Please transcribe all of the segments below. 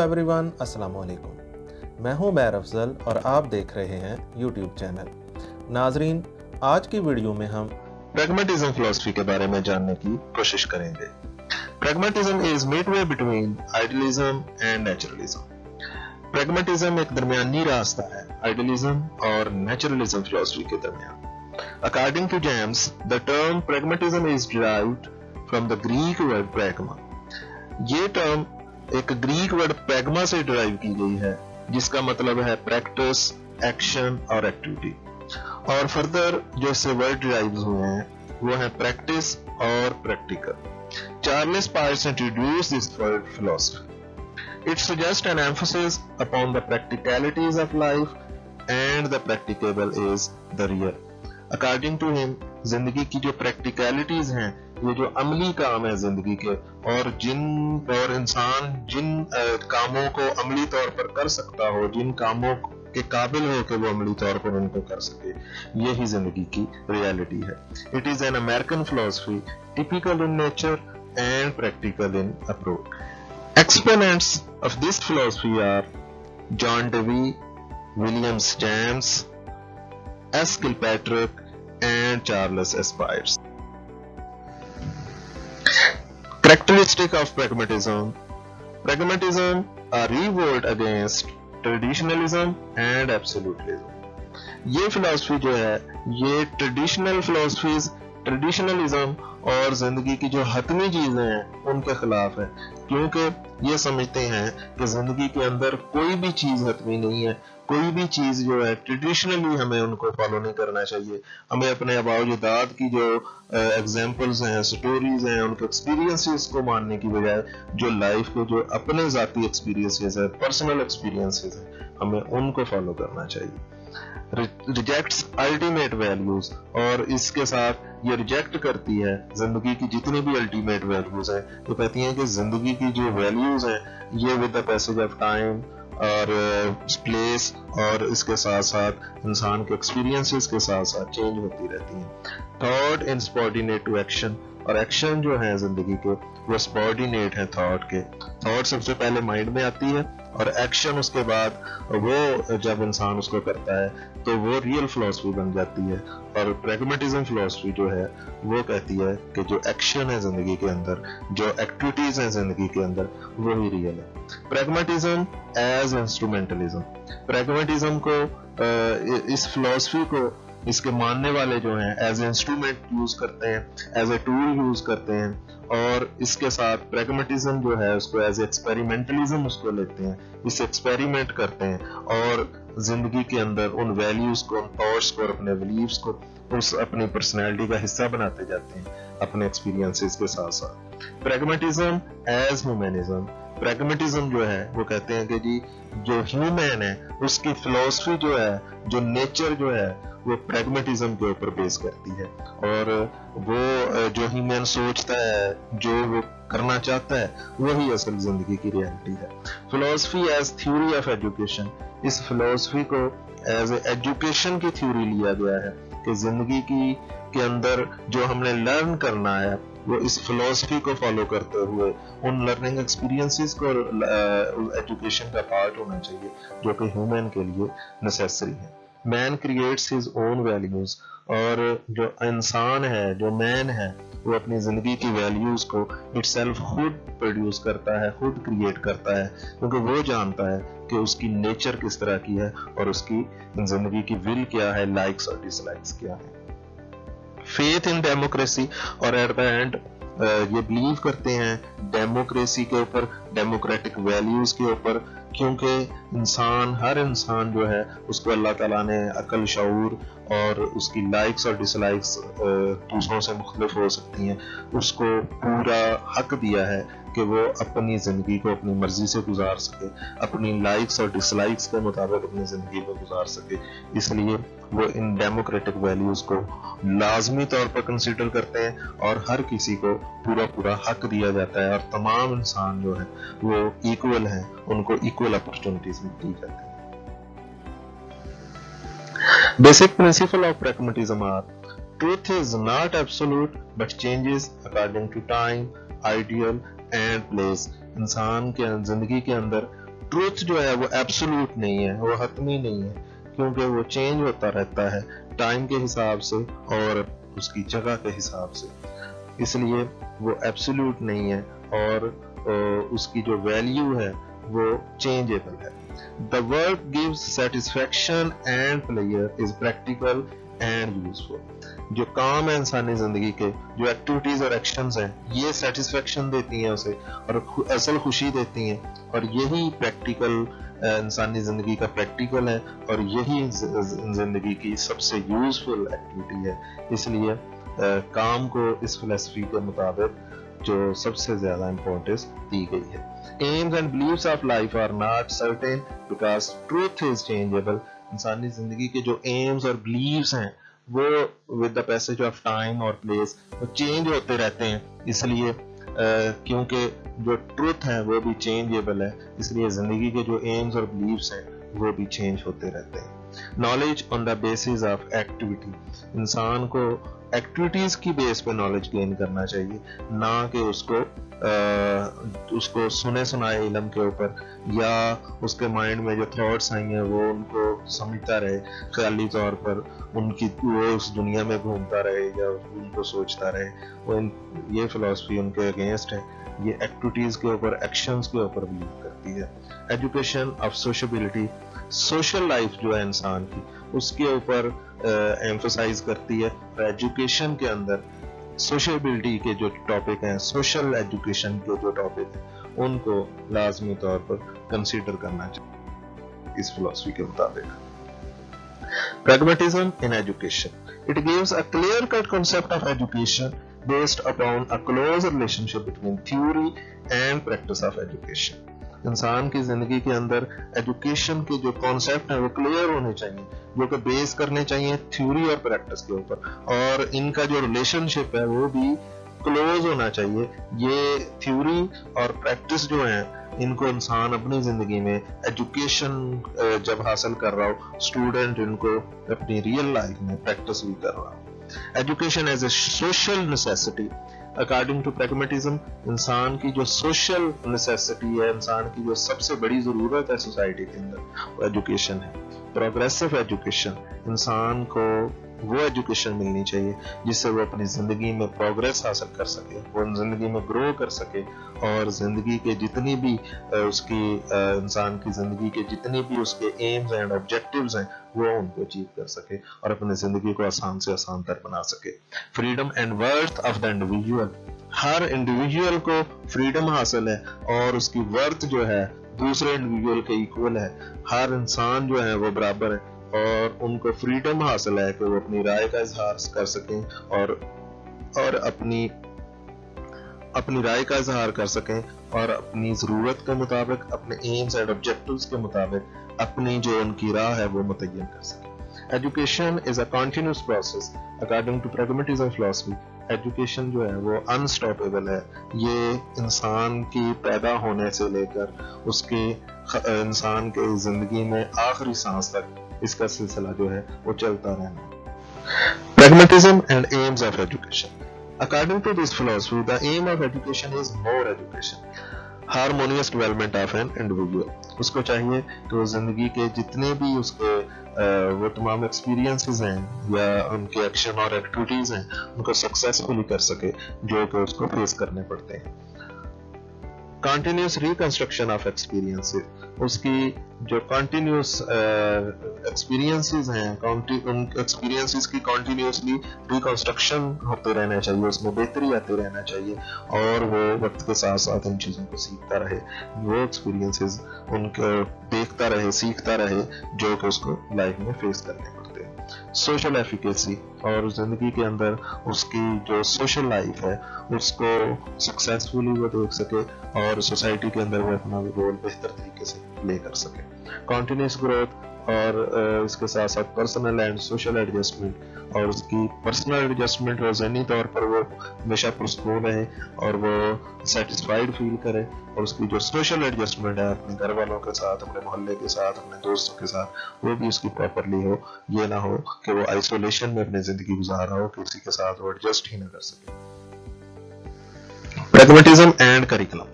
Everyone, अस्सलाम वालेकुम। मैं हूं बैर अफजल और आप देख रहे हैं यूट्यूब चैनल। नाजरीन, आज की वीडियो में हम प्रैग्मेटिज्म फिलॉसफी के बारे में जानने की कोशिश करेंगे। Pragmatism is Midway between idealism and naturalism. Pragmatism एक दरमियानी रास्ता है आइडियलिज्म और नेचुरलिज्म फिलॉसफी के दरमियान। According to James, the term pragmatism is derived from the Greek word pragma. ये टर्म एक ग्रीक वर्ड प्रैग्मा से डिराइव की गई है, जिसका मतलब है प्रैक्टिस, एक्शन और एक्टिविटी। और फर्दर जो इससे वर्ड डिराइव हुए हैं वो है प्रैक्टिस और practical. Charles Peirce introduce this word philosophy. It suggest an emphasis upon the practicalities of life and the practicable is the real. According to him, जिंदगी की जो प्रैक्टिकलिटीज हैं, ये जो अमली काम है जिंदगी के, और इंसान जिन कामों को अमली तौर पर कर सकता हो, जिन कामों के काबिल हो कि वो अमली तौर पर उनको कर सके, यही जिंदगी की रियलिटी है। It is an American philosophy, typical in nature and practical in approach. Exponents of this philosophy are John Dewey, Williams James, S Kilpatrick and Charles S. Peirce. Characteristic of pragmatism. Pragmatism a revolt against traditionalism and absolutism. ये philosophy जो है, ये traditional philosophies, traditionalism और जिंदगी की जो हतमी चीजें हैं उनके खिलाफ है, क्योंकि ये समझते हैं कि जिंदगी के अंदर कोई भी चीज हतमी नहीं है। कोई भी चीज जो है ट्रेडिशनली हमें उनको फॉलो नहीं करना चाहिए। हमें अपने आबाओ-अजदाद की जो एग्जाम्पल्स हैं, स्टोरीज हैं, उनके एक्सपीरियंसेस को मानने की बजाय जो लाइफ के जो अपने जाती एक्सपीरियंसेस है, पर्सनल एक्सपीरियंसेस है, हमें उनको फॉलो करना चाहिए। रिजेक्ट्स अल्टीमेट वैल्यूज, और इसके साथ ये रिजेक्ट करती है जिंदगी की जितनी भी अल्टीमेट वैल्यूज हैं। तो कहती हैं कि जिंदगी की जो वैल्यूज हैं ये with the passage of time और प्लेस और इसके साथ साथ इंसान के एक्सपीरियंसेस के साथ साथ चेंज होती रहती हैं। Thought in subordinate to action, और एक्शन जो है जिंदगी के वो सबऑर्डिनेट है थॉट के। थॉट सबसे पहले माइंड में आती है और एक्शन उसके बाद वो जब इंसान उसको करता है तो वो रियल फिलॉसफी बन जाती है। और प्रैग्मेटिज्म फिलॉसफी जो है वो कहती है कि जो एक्शन है जिंदगी के अंदर, जो एक्टिविटीज हैं जिंदगी के अंदर, वो ही रियल है। Pragmatism as instrumentalism. प्रैग्मेटिज्म को, इस फिलॉसफी को इसके मानने वाले जो हैं एज इंस्ट्रूमेंट यूज करते हैं, एज ए टूल यूज करते हैं, और इसके साथ प्रैग्मेटिज्म जो है उसको एज एक्सपेरिमेंटलिज्म उसको लेते हैं, इस एक्सपेरिमेंट करते हैं और जिंदगी के अंदर उन वैल्यूज को, उन थॉट्स को और अपने बिलीव्स को उस अपनी पर्सनैलिटी का हिस्सा बनाते जाते हैं अपने एक्सपीरियंसेस के साथ साथ। Pragmatism as humanism. प्रैग्मेटिज्म जो है वो कहते हैं कि जी जो ह्यूमन है उसकी फिलॉसफी जो है, जो नेचर जो है, वो प्रैग्मेटिज्म के ऊपर बेस करती है, और वो जो ह्यूमन सोचता है, जो वो करना चाहता है, वही असल जिंदगी की रियलिटी है। Philosophy as theory of education. इस फिलॉसफी को एज एजुकेशन की थ्योरी लिया गया है कि जिंदगी के अंदर जो हमने लर्न करना है वो इस फिलॉसफी को फॉलो करते हुए उन लर्निंग एक्सपीरियंसेस को एजुकेशन का पार्ट होना चाहिए, जो कि ह्यूमन के लिए नेसेसरी है। Man creates his own values, और जो इंसान है, जो मैन है, वो अपनी जिंदगी की वैल्यूज को इटसेल्फ खुद प्रोड्यूस करता है, खुद क्रिएट करता है, क्योंकि वो जानता है कि उसकी नेचर किस तरह की है और उसकी जिंदगी की विल क्या है, लाइक्स और डिसलाइक्स क्या है। फेथ इन डेमोक्रेसी, और एट द एंड ये बिलीव करते हैं डेमोक्रेसी के ऊपर, डेमोक्रेटिक वैल्यूज के ऊपर, क्योंकि हर इंसान जो है उसको अल्लाह ताला ने अकल, शऊर और उसकी लाइक्स और डिसलाइक्स दूसरों से मुख्तलिफ हो सकती हैं, उसको पूरा हक दिया है कि वो अपनी जिंदगी को अपनी मर्जी से गुजार सके, अपनी लाइक्स और डिसलाइक्स के मुताबिक अपनी जिंदगी को गुजार सके। इसलिए वो इन डेमोक्रेटिक वैल्यूज को लाजमी तौर पर कंसीडर करते हैं और हर किसी को पूरा हक दिया जाता है, और तमाम इंसान जो है वो इक्वल हैं, उनको इक्वल अपॉर्चुनिटीज दी जाती है। Basic principle of pragmatism are: truth is not absolute but changes according to time, ideal and place. इंसान के जिंदगी के अंदर ट्रुथ जो है वो एब्सोल्यूट नहीं है, वो हतमी नहीं है, क्योंकि वो चेंज होता रहता है टाइम के हिसाब से और उसकी जगह के हिसाब से, इसलिए वो एब्सोल्यूट नहीं है और उसकी जो वैल्यू है वो चेंजेबल है। The work gives satisfaction and pleasure is practical and useful. जो काम है इंसानी जिंदगी के, जो एक्टिविटीज और एक्शंस हैं, ये सेटिस्फेक्शन देती हैं उसे और असल खुशी देती हैं, और यही प्रैक्टिकल इंसानी जिंदगी का प्रैक्टिकल है और यही जिंदगी की सबसे यूजफुल एक्टिविटी है। इसलिए काम को इस फिलॉसफी के मुताबिक जो सबसे ज्यादा इम्पोर्टेंस दी गई है। Aims and beliefs of life are not certain because truth is changeable. इंसानी जिंदगी के जो एम्स और बिलीव्स हैं वो with the passage of time और प्लेस वो चेंज होते रहते हैं, इसलिए क्योंकि जो ट्रुथ है वो भी चेंजेबल है, इसलिए जिंदगी के जो एम्स और बिलीव्स हैं वो भी चेंज होते रहते हैं। Knowledge on the basis of activity, इंसान को एक्टिविटीज की बेस पे नॉलेज गेन करना चाहिए, ना कि उसको सुने सुनाए इल्म के ऊपर या उसके माइंड में जो थॉट्स आई हैं वो उनको समझता रहे ख्याली तौर पर, वो उस दुनिया में घूमता रहे या उनको सोचता रहे। ये फिलॉसफी उनके अगेंस्ट है, ये एक्टिविटीज के ऊपर, एक्शंस के ऊपर बिलीव करती है। एजुकेशन ऑफ सोशबिलिटी, सोशल लाइफ जो है इंसान की उसके ऊपर एम्फसाइज करती है। एजुकेशन के अंदर सोशबिलिटी के जो टॉपिक हैं, सोशल एजुकेशन के जो टॉपिक हैं, उनको लाजमी तौर पर कंसीडर करना चाहिए इस फिलॉसफी के मुताबिक। Pragmatism in education. It gives a clear-cut concept of education based upon a close relationship between theory and practice of education. इंसान की जिंदगी के अंदर एजुकेशन के जो कॉन्सेप्ट है वो क्लियर होने चाहिए, जो कि बेस करने चाहिए थ्योरी और प्रैक्टिस के ऊपर, और इनका जो रिलेशनशिप है वो भी क्लोज होना चाहिए। ये थ्योरी और प्रैक्टिस जो है इनको इंसान अपनी जिंदगी में एजुकेशन जब हासिल कर रहा हो, स्टूडेंट इनको अपनी रियल लाइफ में प्रैक्टिस भी कर रहा हो। Education as a social necessity, according to pragmatism, इंसान की जो सोशल नेसेसिटी है, इंसान की जो सबसे बड़ी जरूरत है सोसाइटी के अंदर, वो एजुकेशन है। प्रोग्रेसिव एजुकेशन, इंसान को वो एजुकेशन मिलनी चाहिए जिससे वो अपनी जिंदगी में प्रोग्रेस हासिल कर सके, वो जिंदगी में ग्रो कर सके और जिंदगी के जितनी भी उसकी इंसान की जिंदगी के जितनी भी उसके एम्स एंड ऑब्जेक्टिव्स हैं वो उनको अचीव कर सके और अपनी जिंदगी को आसान से आसान तर बना सके। Freedom and worth of the individual, her individual को फ्रीडम हासिल है और उसकी वर्थ जो है दूसरे इंडिविजुअल के इक्वल है। हर इंसान जो है वो बराबर है और उनको फ्रीडम हासिल है कि वो अपनी राय का इजहार कर सकें और अपनी राय का इजहार कर सकें और अपनी ज़रूरत के मुताबिक, अपने एम्स एंड ऑब्जेक्टिव्स के मुताबिक अपनी जो उनकी राह है वो मुतय्यन कर सकें। Education is a continuous process according to pragmatism philosophy. Education जो है वो अनस्टॉपेबल है, ये इंसान की पैदा होने से लेकर उसके इंसान के जिंदगी में आखिरी सांस तक इसका सिलसिला जो है वो चलता रहना। Pragmatism and aims of education. According to this philosophy, the aim of education is more education. Harmonious development of an individual. उसको चाहिए कि वो जिंदगी के जितने भी उसके वो तमाम एक्सपीरियंसेस हैं या उनके एक्शन और एक्टिविटीज हैं उनको सक्सेसफुली कर सके जो कि उसको फेस करने पड़ते हैं। कंटिन्यूस रिकंस्ट्रक्शन ऑफ एक्सपीरियंसेस, उसकी जो कंटिन्यूस एक्सपीरियंसेस हैं उन एक्सपीरियंसेस की कंटिन्यूसली रिकंस्ट्रक्शन होते रहना चाहिए, उसमें बेहतरी आते रहना चाहिए और वो वक्त के साथ साथ उन चीज़ों को सीखता रहे, वो एक्सपीरियंसेस उनको देखता रहे, सीखता रहे जो कि उसको लाइफ में फेस करने पड़ते हैं। सोशल एफिकेसी, और जिंदगी के अंदर उसकी जो सोशल लाइफ है उसको सक्सेसफुली वो देख सके और सोसाइटी के अंदर वो अपना रोल बेहतर तरीके से प्ले कर सके। कॉन्टिन्यूस ग्रोथ और इसके साथ साथ पर्सनल एंड सोशल एडजस्टमेंट, और उसकी पर्सनल एडजस्टमेंट और ज़हनी तौर पर वो हमेशा पुरस्कून रहे और वो सेटिस्फाइड फील करे, और उसकी जो सोशल एडजस्टमेंट है अपने घर वालों के साथ, अपने मोहल्ले के साथ, अपने दोस्तों के साथ, वो भी उसकी प्रॉपरली हो। ये ना हो कि वो आइसोलेशन में अपनी जिंदगी गुजार रहा हो, किसी के साथ वो एडजस्ट ही ना कर सके। Pragmatism and curriculum.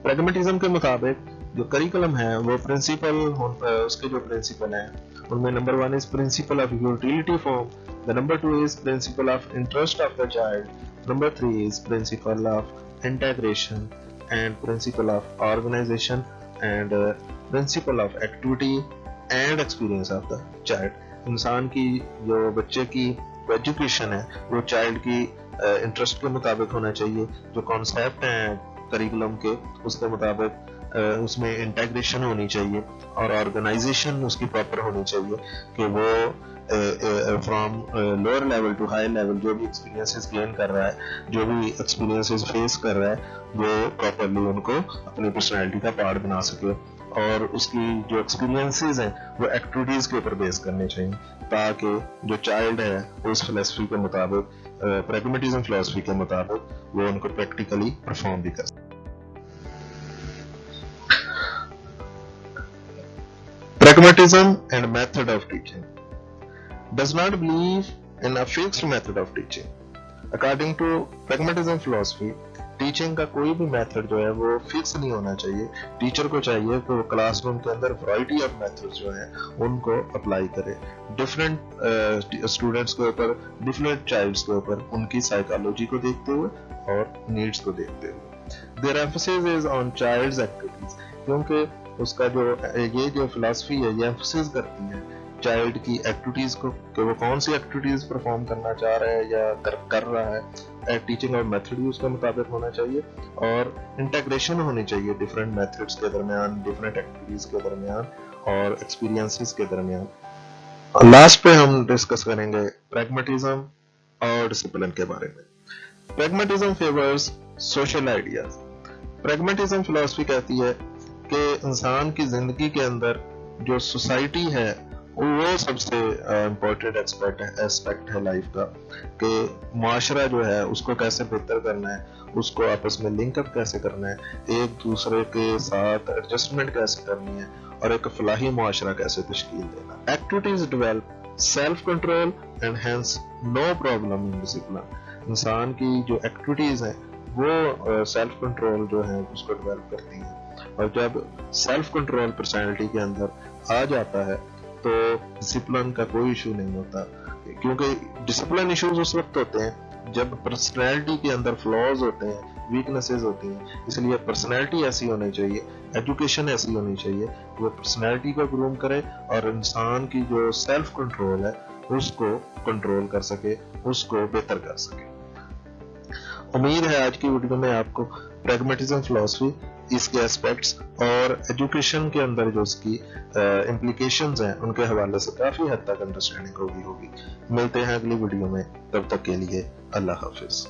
प्रैग्मेटिज्म के मुताबिक जो करिकुलम है वो प्रिंसिपल, उसके जो प्रिंसिपल हैं उनमें number 1 is principle of utility form, the number 2 is principle of interest of the child, number 3 is principle of integration and principle of organisation and principle of activity and experience of the child. इंसान की जो बच्चे की education है वो child की interest के मुताबिक होना चाहिए, जो कॉन्सेप्ट हैं करिकुलम के उसके मुताबिक उसमें इंटीग्रेशन होनी चाहिए और ऑर्गेनाइजेशन उसकी प्रॉपर होनी चाहिए कि वो from lower level to high level जो भी एक्सपीरियंसेस गेन कर रहा है, जो भी एक्सपीरियंसेस फेस कर रहा है, वो प्रॉपरली उनको अपनी पर्सनैलिटी का पार्ट बना सके और उसकी जो एक्सपीरियंसेस हैं वो एक्टिविटीज के ऊपर बेस करने चाहिए ताकि जो चाइल्ड है उस फिलॉसफी के मुताबिक, प्रैग्मेटिज्म फिलॉसफी के मुताबिक वो उनको प्रैक्टिकली परफॉर्म भी कर सके। Pragmatism and method of teaching does not believe in a fixed method of teaching. According to pragmatism philosophy, teaching का कोई भी मेथड जो है वो फिक्स नहीं होना चाहिए। टीचर को चाहिए कि वो क्लासरूम के अंदर वैरायटी ऑफ मेथड्स जो हैं उनको अप्लाई करे, डिफरेंट स्टूडेंट्स के ऊपर, डिफरेंट चाइल्ड्स के ऊपर, उनकी साइकोलॉजी को देखते हुए और नीड्स को देखते हुए। There emphasis is on child's activities, क्योंकि उसका जो फिलॉसफी है ये एम्फसिस करती है चाइल्ड की एक्टिविटीज को कि वो कौन सी एक्टिविटीज परफॉर्म करना चाह रहा है या कर रहा है। टीचिंग और मेथड भी उसके मुताबिक होना चाहिए और इंटीग्रेशन होनी चाहिए डिफरेंट मेथड्स के दरमियान, डिफरेंट एक्टिविटीज के दरमियान और एक्सपीरियंसेस के दरमियान। लास्ट पे हम डिस्कस करेंगे प्रैग्मेटिज्म और डिसिप्लिन के बारे में। Pragmatism favours social ideas. Pragmatism philosophy कहती है कि इंसान की जिंदगी के अंदर जो सोसाइटी है वो सबसे इम्पोर्टेंट एस्पेक्ट है लाइफ का, कि माशरा जो है उसको कैसे बेहतर करना है, उसको आपस में लिंकअप कैसे करना है, एक दूसरे के साथ एडजस्टमेंट कैसे करनी है और एक फलाही माशरा कैसे तश्कील देना। Activities develop self control and hence no problem in discipline. इंसान की जो एक्टिविटीज हैं वो सेल्फ कंट्रोल जो है उसको डेवलप करती हैं और जब सेल्फ कंट्रोल पर्सनैलिटी के अंदर आ जाता है तो डिसिप्लिन का कोई इशू नहीं होता, क्योंकि डिसिप्लिन इश्यूज उस वक्त होते हैं जब पर्सनैलिटी के अंदर फ्लॉज होते हैं, वीकनेसेस होती हैं। इसलिए पर्सनैलिटी ऐसी होनी चाहिए, एजुकेशन ऐसी होनी चाहिए कि वो पर्सनैलिटी को ग्रूम करे और इंसान की जो सेल्फ कंट्रोल है उसको कंट्रोल कर सके, उसको बेहतर कर सके। उम्मीद है आज की वीडियो में आपको प्रैग्मेटिज्म फिलॉसफी, इसके एस्पेक्ट्स और एजुकेशन के अंदर जो इसकी इम्प्लीकेशंस हैं उनके हवाले से काफ़ी हद तक अंडरस्टैंडिंग होगी। मिलते हैं अगली वीडियो में, तब तक के लिए अल्लाह हाफिज।